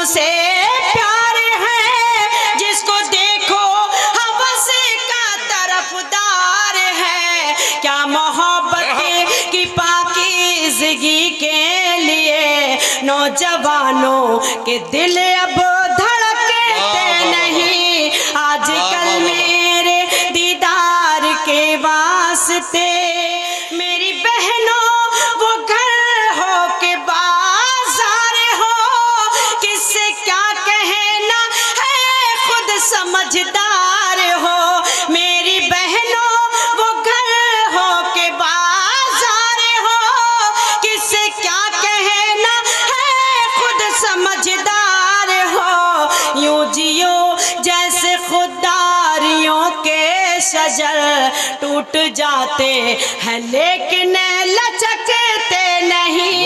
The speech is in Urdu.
سے پیار ہے، جس کو دیکھو ہوس کا طرفدار ہے، کیا محبت کی پاکیزگی کے لیے نوجوانوں کے دل اب دھڑکتے نہیں، آج کل میرے دیدار کے واسطے میری بہنوں وہ گھر ہو کہ بازار ہو، کس سے کیا کہنا ہے خود سمجھدار ہو، میری بہنوں وہ گھر ہو کہ بازار ہو، کس سے کیا کہنا ہے خود سمجھدار ہو، یوں جیو جیسے خودداریوں کے شجر ٹوٹ جاتے ہیں لیکن لچکتے نہیں۔